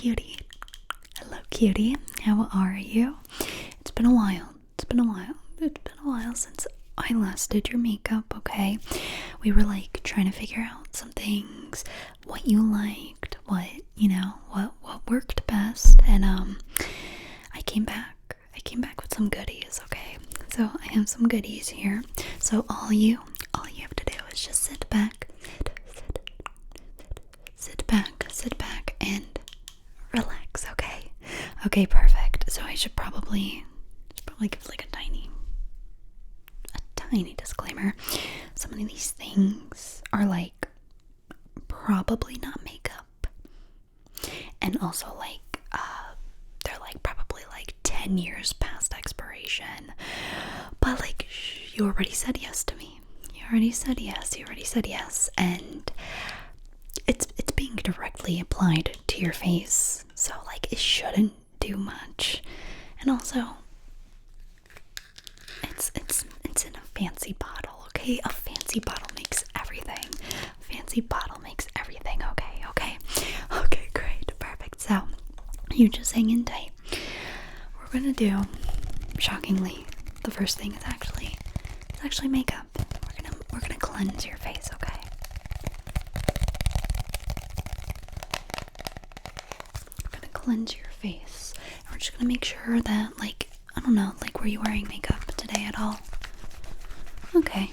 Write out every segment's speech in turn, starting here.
cutie. Hello, cutie. How are you? It's been a while. It's been a while since I last did your makeup, okay? We were like trying to figure out some things, what you liked, what worked best, and I came back with some goodies, okay? So I have some goodies here. So all you have to do is just sit back and relax, okay? Okay, perfect. So I should probably give like a tiny disclaimer. Some of these things are like probably not makeup, and also like they're like probably like 10 years past expiration, but like you already said yes to me. You already said yes, and it's being directly applied to your face, so like it shouldn't do much. And also it's in a fancy bottle, okay? A fancy bottle makes everything. Okay, great, perfect. So you just hang in tight. We're gonna do, shockingly, the first thing is actually makeup. We're gonna cleanse your face, okay? We're gonna cleanse your face. And we're just gonna make sure that, like, I don't know, like, were you wearing makeup today at all? Okay.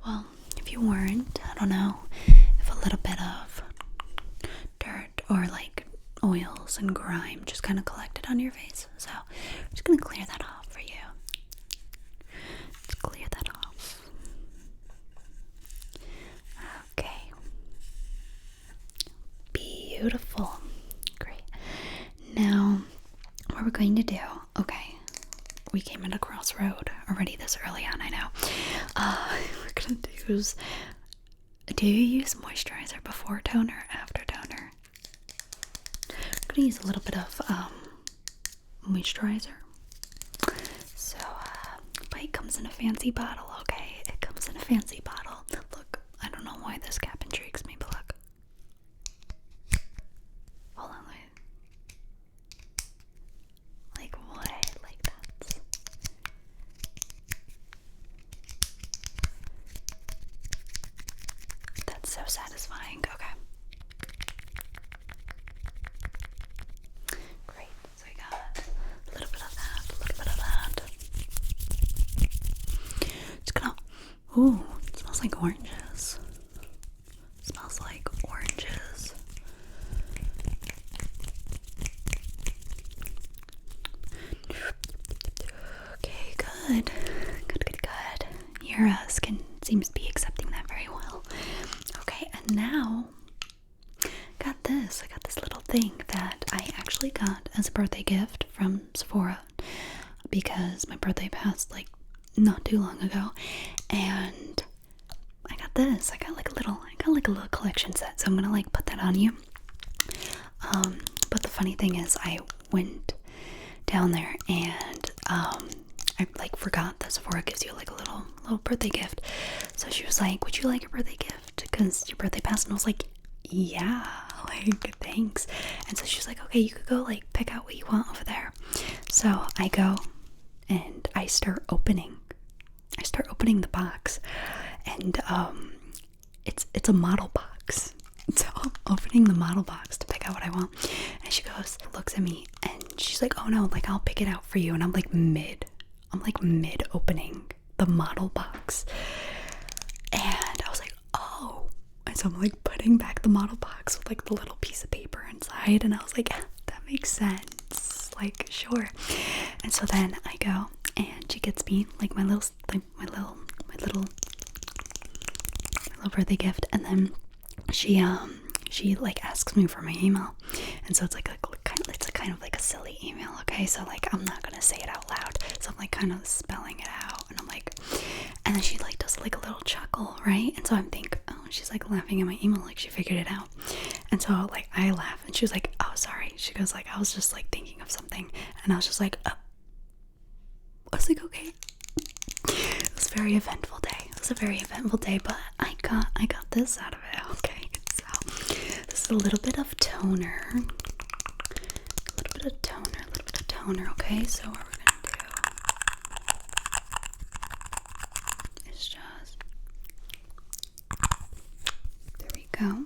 Well, if you weren't, I don't know if a little bit of dirt or like oils and grime just kind of collected on your face. So I'm just gonna clear that off for you. Let's clear that off. Okay. Beautiful. Great. Now, what we're going to do, okay, we came at a crossroad already this early on, I know. We're gonna do you use moisturizer before toner, after toner? I'm gonna use a little bit of moisturizer. So, but it comes in a fancy bottle, okay? It comes in a fancy bottle. Look, I don't know why this cap intrigues me, but look. Hold on, wait. Like what? Like that's so satisfying. Okay. Great. So I got a little bit of that. Just gonna. Ooh, it smells like oranges. Okay, good. Your skin seems to be accepting that very well. Okay, and now I got this little thing that I actually got as a birthday gift from Sephora because my birthday passed like not too long ago, and I got this. I got like a little collection set, so I'm gonna like put that on you. But the funny thing is, I went down there and I like forgot that Sephora gives you like a little birthday gift. So she was like, "Would you like a birthday gift? Because your birthday passed." And I was like, "Yeah, like thanks." And so she's like, "Okay, you could go like pick out what you want over there." So I go and I start opening the box, and it's a model box. So I'm opening the model box to pick out what I want, and she looks at me, and she's like, "Oh no, like I'll pick it out for you." And I'm like mid opening the model box, and I was like, "Oh," and so I'm like putting back the model box with like the little piece of paper inside, and I was like, "That makes sense, like sure." And so then I go, and she gets me like my little birthday gift, and then she like asks me for my email, and so it's like kind of like a silly email, okay? So like I'm not gonna say it out loud, so I'm like kind of spelling it out, and I'm like, and then she like does like a little chuckle, right? And so I'm thinking, oh, she's like laughing at my email, like she figured it out. And so like I laugh, and she was like, "Oh, sorry." She goes like, "I was just like thinking of something," and I was just like, oh. I was like, okay. It was a very eventful day. But I got this out of it, okay? So this is a little bit of toner. A little bit of toner, a little bit of toner, okay? So what we're gonna do is just, there we go. I'm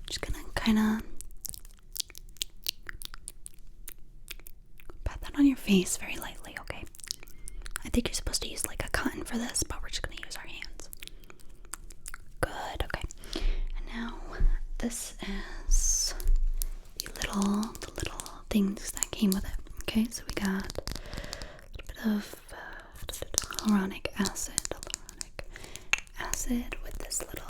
just gonna kinda pat that on your face very lightly, okay? I think you're supposed to use like a cotton for this, but we're just gonna use our hands. Good, okay. And now this is the little things that came with it. Okay, so we got a little bit of hyaluronic acid with this little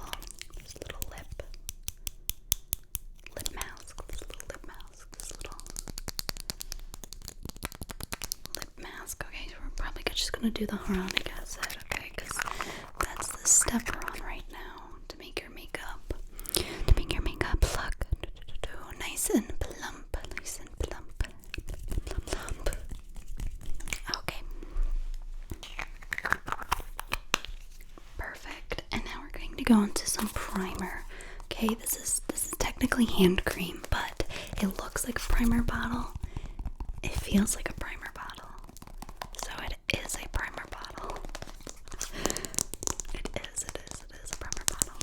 lip mask, this little lip mask. Okay, so we're probably just gonna do the hyaluronic acid, okay, because that's the step we're on right now to make your makeup look nice and plump, Okay. Perfect. And now we're going to go into some primer. Okay, this is technically hand cream, but it looks like a primer bottle. It feels like a primer bottle. So it is a primer bottle. It is a primer bottle.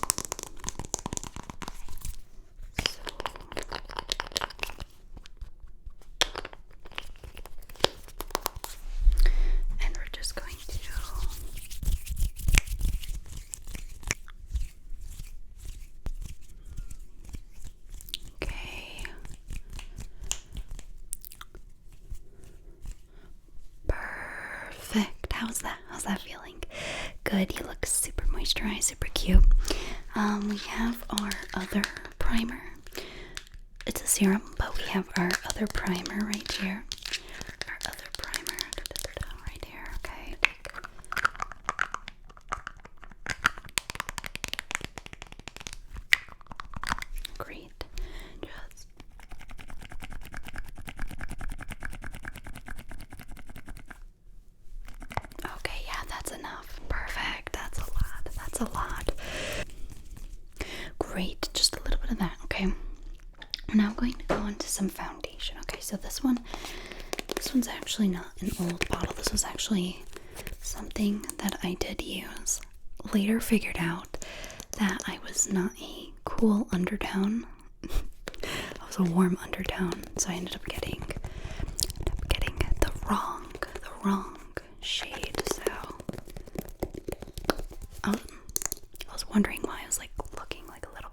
And we're just going to okay. Perfect. How's that feeling? Good. You look super moisturized, super cute. We have our other primer. It's a serum, but we have our other primer right here. Our other primer right here, okay? Great. Just okay, yeah, that's enough. Perfect. That's a lot. Great. Just a little bit of that, okay? We're now going to go into some foundation. Okay, so this one's actually not an old bottle. This was actually something that I did use. Later figured out that I was not a cool undertone. I was a warm undertone, so I ended up getting the wrong shade. So I was wondering why I was like looking like a little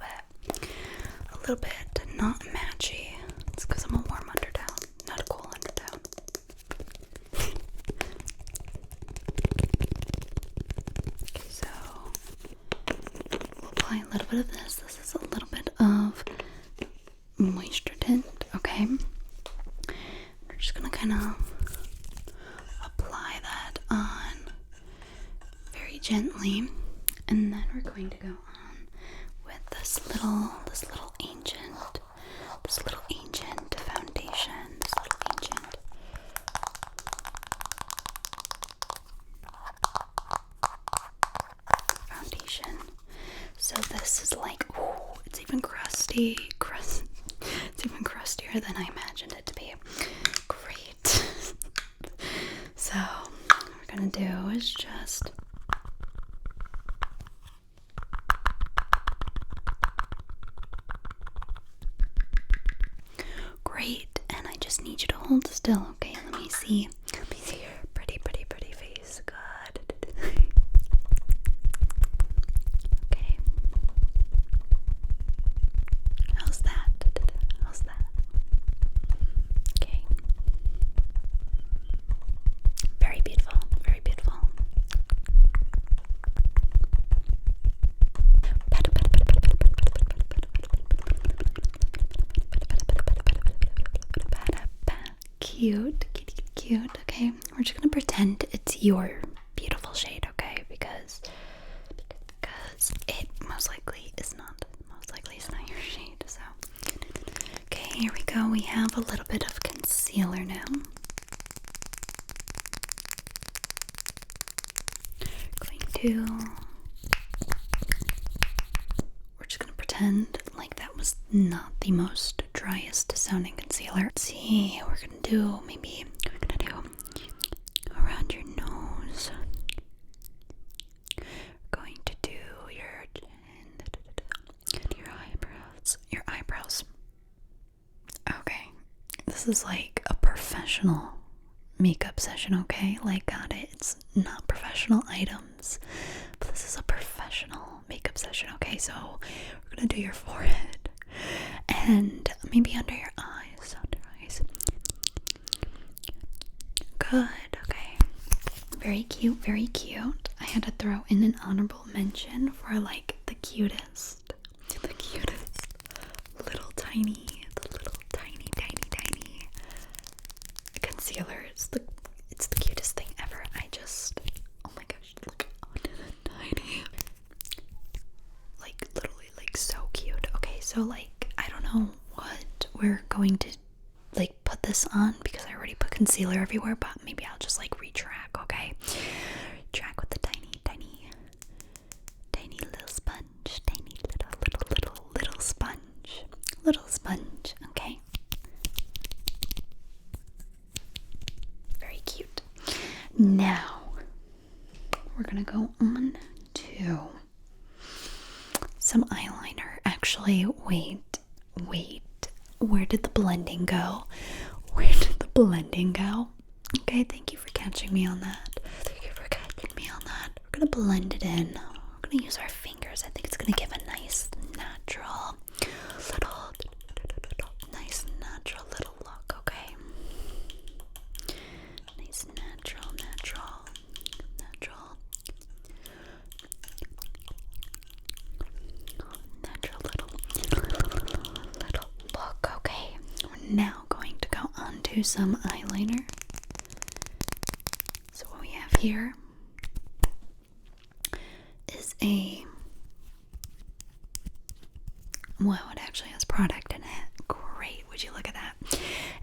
bit not matchy. It's because I'm a warm undertone, not a cool undertone. Okay, so we'll apply a little bit of this. This is a little bit of moisture tint, okay? We're just gonna kind of apply that on very gently, and then we're going to go on with this little ancient foundation. So this is like, ooh, it's even crusty. It's even crustier than I imagined it to be. Great. So what we're gonna do is just great, and I just need you to hold still, okay? Let me see your pretty face. Good. Okay. How's that? Okay. Very beautiful. Cute. Okay, we're just gonna pretend it's your beautiful shade, okay? Because it most likely is not your shade. So, okay, here we go. We have a little bit of concealer now. We're just gonna pretend like that was was not the most driest sounding concealer. Let's see, we're gonna do around your nose. We're going to do your chin, your eyebrows. Okay, this is like a professional makeup session, okay? Like, got it. It's not professional items, but this is a professional makeup session, okay? So we're gonna do your forehead and maybe under your eyes. Good, okay. Very cute, very cute. I had to throw in an honorable mention for like the cutest little tiny concealer. It's the cutest thing ever. Oh my gosh, look on the tiny, like literally like so cute. Okay, so like I don't know what we're going to like put this on because I already put concealer everywhere, but maybe I'll just like retrack, okay? Track with the tiny little sponge, tiny little sponge, okay? Very cute. Now we're gonna go on to some eyeliner. Actually, wait. Where did the blending go? Okay, thank you for catching me on that. We're gonna blend it in. We're gonna use our fingers. I think it's gonna give a nice natural little look, okay? Nice natural little look, okay? We're now going to go on to some eyeliner. So what we have here is it actually has product in it. Great, would you look at that?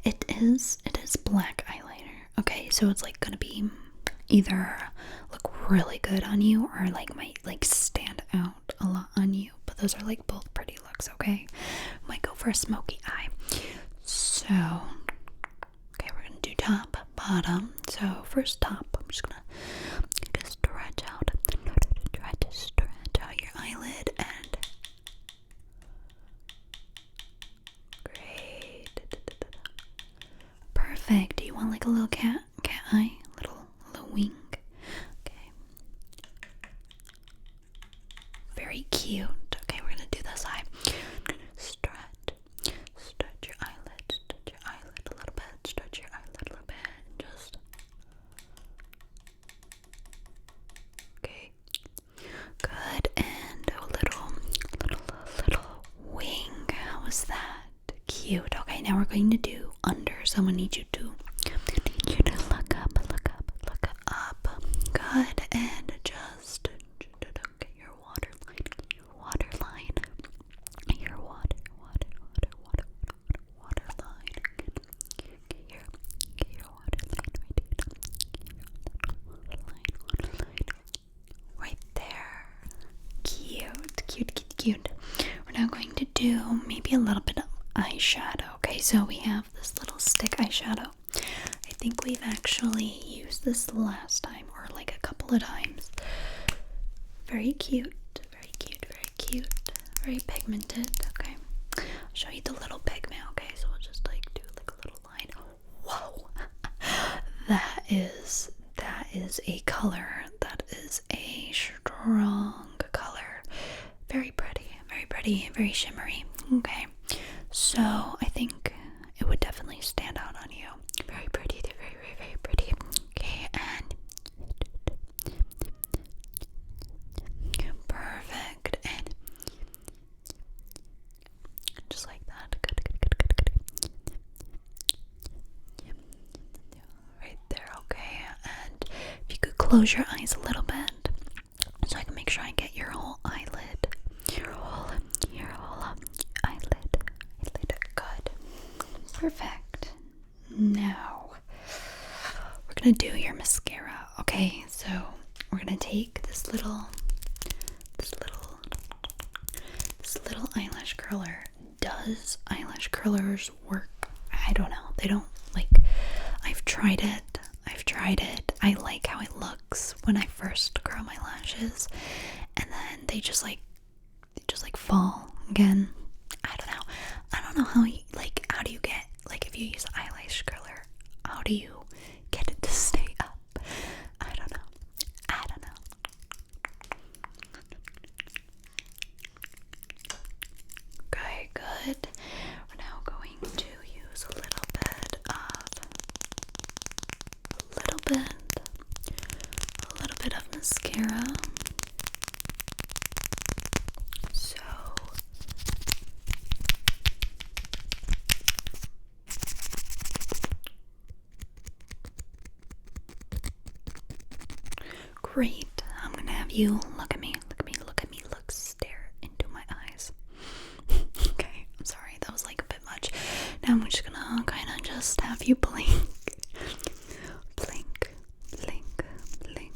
It is black eyeliner. Okay, so it's like gonna be either look really good on you or like might like stand out a lot on you. But those are like both pretty looks, okay? Might go for a smoky eye. So okay, we're gonna do top, bottom. So first top, I'm just gonna stretch out your eyelid and great. Perfect. Do you want like a little cat eye? Little wing. Okay. Very cute. Okay, we're gonna do this eye. Stretch your eyelid. Stretch your eyelid a little bit. Stretch your eyelid a little bit. Just okay. Good. And a little wing. How was that? Cute. Okay, now we're going to do under. So I'm gonna need you to look up. Good. And just get your waterline. Waterline. Get your waterline. Right there. Cute. We're now going to do maybe a little bit of eyeshadow. Okay, so we have this little stick eyeshadow. I think we've actually used this last time or like a couple of times. Very cute. Very pigmented. Okay, I'll show you the little pigment. Okay, so we'll just like do like a little line. Whoa, that is a color. That is a strong color. Very pretty, very shimmery. Okay, so I think it would definitely stand out on you. Very pretty, very pretty. Okay, and perfect, and just like that. Good. Right there, okay. And if you could close your eyes a little bit, so I can make sure I get your whole eyelid. Your whole eyelid. Good. Perfect. Now we're gonna do your mascara. Okay, so we're gonna take this little eyelash curler does eyelash curlers work? I don't know. They don't, like, I've tried it. I like how it looks when I first curl my lashes, and then they just like fall again. I don't know how you, like, how do you get, like, if you use eyelash curler, how do you get it to stay up? I don't know. Okay, good. We're now going to use a little bit of mascara. So great. I'm gonna have you look at me, stare into my eyes. Okay, I'm sorry, that was like a bit much. Now I'm just gonna kind of just have you blink. Blink, blink, blink,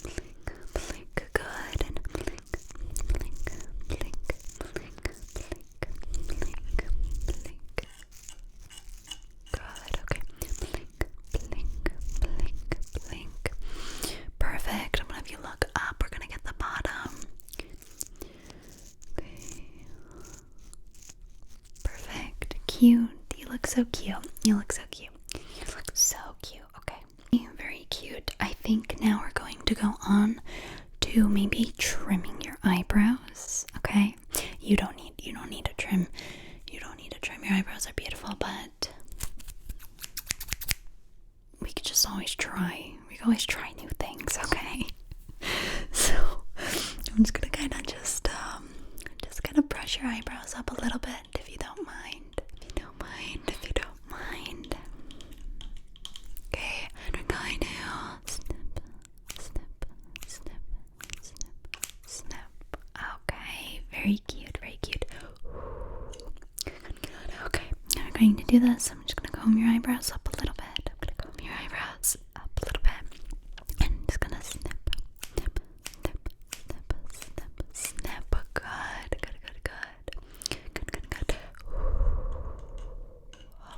blink, blink, good, and blink, blink, blink, blink, blink, blink, blink. Good, okay. Blink, blink, blink, blink. Perfect. I'm gonna have you look up. We're gonna get the bottom. Okay. Perfect. Cute. You look so cute. Okay. Very cute. I think now we're going to go on to maybe trimming your eyebrows. Okay. You don't need to trim. You don't need to trim. Your eyebrows are beautiful, but we could just always try. We can always try new things, okay? So I'm just gonna kind of just gonna brush your eyebrows up a little bit, if you don't mind. Okay, and we're going to snip. Okay, very cute. Okay, now we're going to do this. I'm just gonna comb your eyebrows up a little bit. And just gonna snip. Good.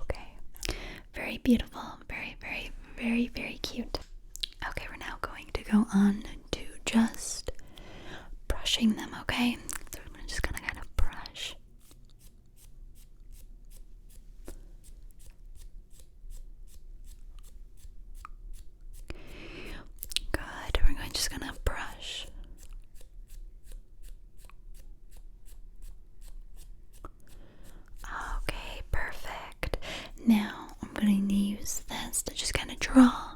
Okay. Very beautiful. Very cute. Okay, we're now going to go on to just brushing them, okay? So I'm just gonna kind of brush. Good. We're just gonna brush. Okay, perfect. Now I'm going to use this to just kind of draw.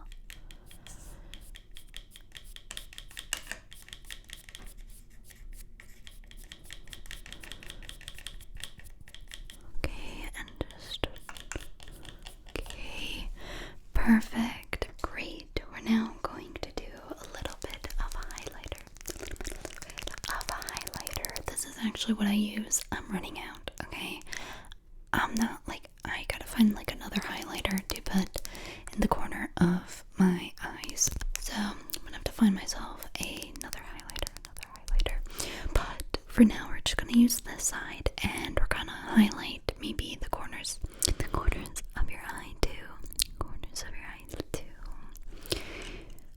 Okay, and just okay, perfect, great. We're now going to do a little bit of highlighter. This is actually what I use. I'm running out. Okay, I'm not like, I gotta find like another highlighter to put in the corner of my eyes. So I'm gonna have to find myself another highlighter. But for now, we're just gonna use this side, and we're gonna highlight maybe the corners of your eye too.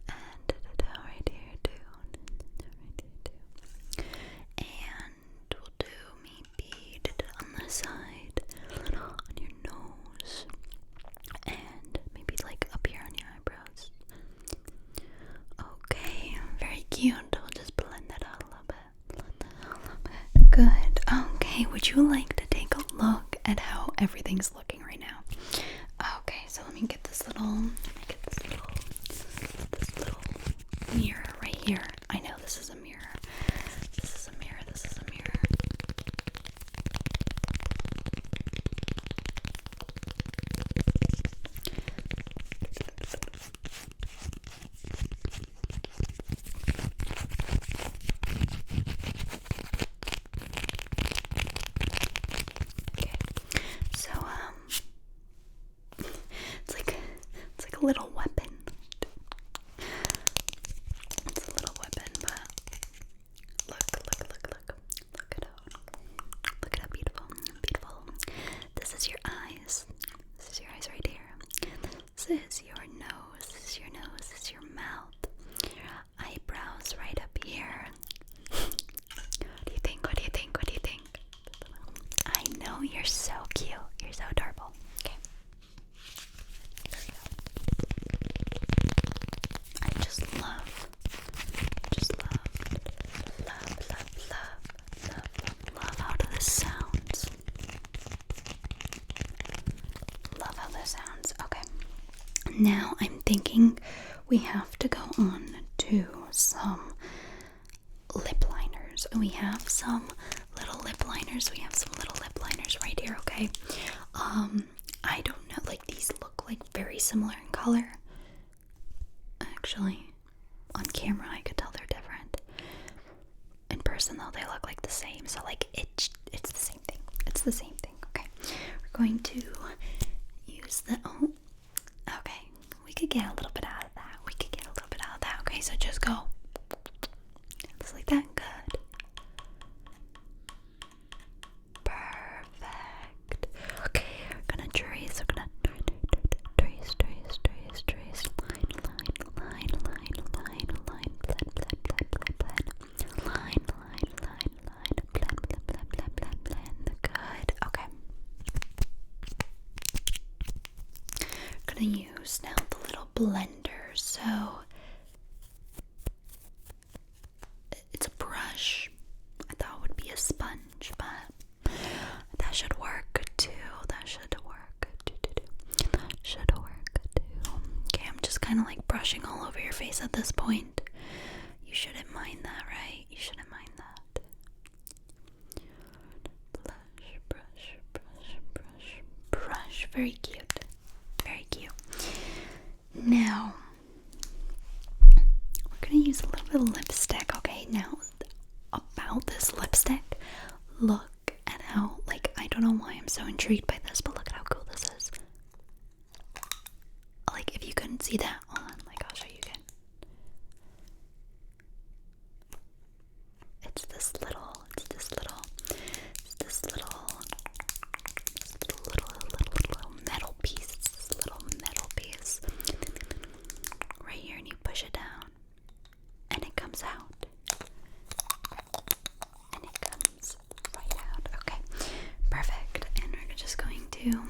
And right here too. And we'll do maybe on this side, a little on your nose, and maybe like up here on your eyebrows. Okay, very cute. We'll just blend that out a little bit. Good. Okay, would you like to take a look at how everything's looking right now? Okay, so let me get this little mirror right here. I know this is a mirror. It's like a little weapon. It's a little weapon, but look at how beautiful so cute. You're so adorable. Okay. I just love how this sounds. Love how this sounds. Okay. Now I'm thinking we have to go on to some lip liners. We have some little lip liners. Right here, okay? I don't know, like these look like very similar in color. Actually, on camera I could tell they're different. In person though, they look like the same. So like it's the same thing. It's the same thing, okay? We're going to use the okay. We could get a little bit out of that. Okay, so just go just like that. Good. Perfect. Okay, we're gonna trace. We're gonna trace. Blend. Good. Okay. We're gonna use now the little blender. So it's a brush. I thought it would be a sponge, but that should work too. Okay, I'm just kind of like brushing all over your face at this point. You shouldn't mind that, right? You shouldn't mind that. Brush. Very cute. Now, we're gonna use a little bit of lipstick, okay? Now, about this lipstick, look at how, like, I don't know why I'm so intrigued by this, but look at how cool this is. Like, if you couldn't see that on, like, I'll show you again. It's this little metal piece. Right here, and you push it down, and it comes out. Okay, perfect. And we're just going to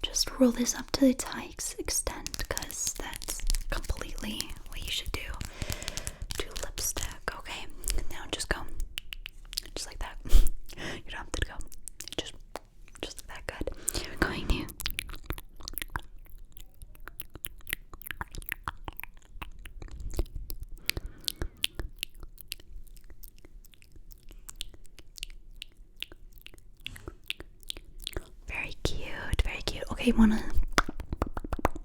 just roll this up to its highest extent, because that's completely what you should do to lipstick. Okay, now just go just like that. You don't have to go just like that. Good. We're going to very cute. Okay, wanna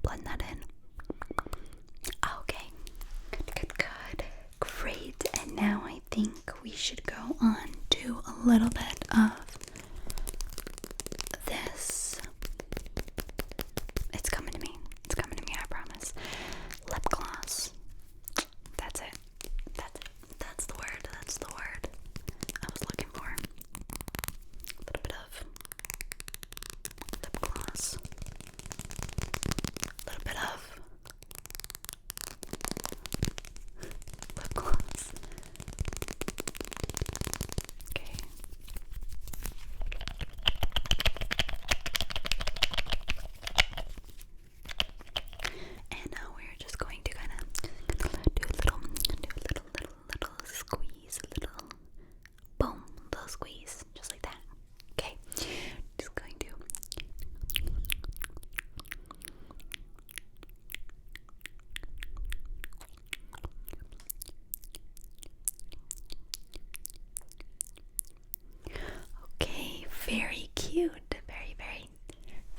blend that in? Okay, good. Great. And now I think we should go on to a little bit of this. It's coming to me, I promise. Lip gloss. That's it. That's the word I was looking for. A little bit of lip gloss. A little bit of lip gloss. Okay. And now we're just going to kind of do a little squeeze, little boom, little squeeze, just like that. Okay, just going to. Okay, very cute,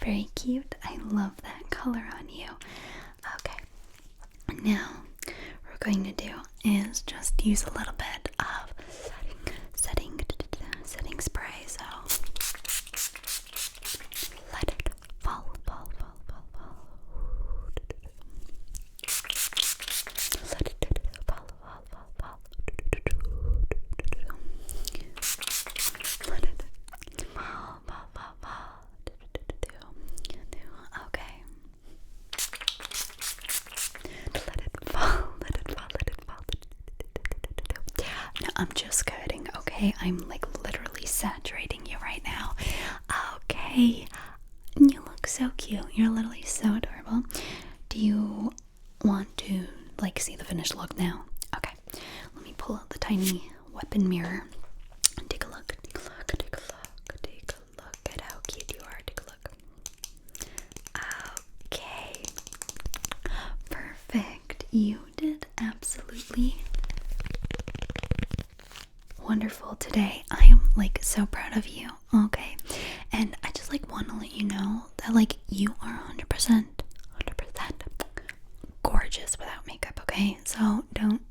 very cute. I love that color on you. Okay, now what we're going to do is just use a little bit of setting spray. So let it fall. Let it fall. Let it fall. Okay. Let it fall. No, I'm just kidding, okay? I'm like literally saturating you right now. Okay. Okay. You look so cute. You're literally so adorable. Do you want to like see the finished look now? Okay. Let me pull out the tiny weapon mirror. Take a look. Take a look. Take a look. Take a look at how cute you are. Take a look. Okay. Perfect. You did absolutely wonderful today. I am like so proud of you. Okay. And I just like want to let you know that like you are 100% gorgeous without makeup, okay? So don't,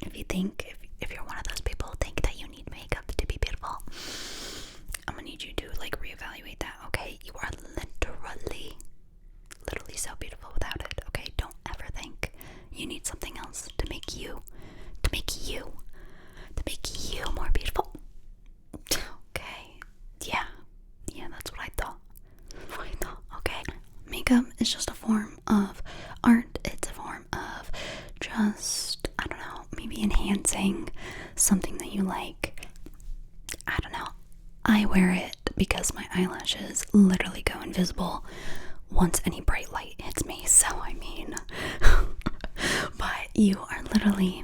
if you think, if you're one of those people think that you need makeup to be beautiful, I'm gonna need you to like reevaluate that, okay? You are literally so beautiful without it, okay? Don't ever think you need something else to make you more beautiful. Okay. Yeah, that's what I thought. Okay. Makeup is just a form of art. It's a form of just, I don't know, maybe enhancing something that you like. I don't know. I wear it because my eyelashes literally go invisible once any bright light hits me. So I mean, but you're literally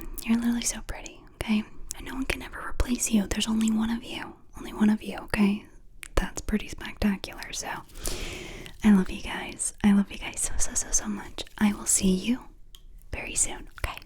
so pretty, okay? And no one can ever replace you. There's only one of you, okay? That's pretty spectacular. So I love you guys. I love you guys so much. I will see you very soon, okay?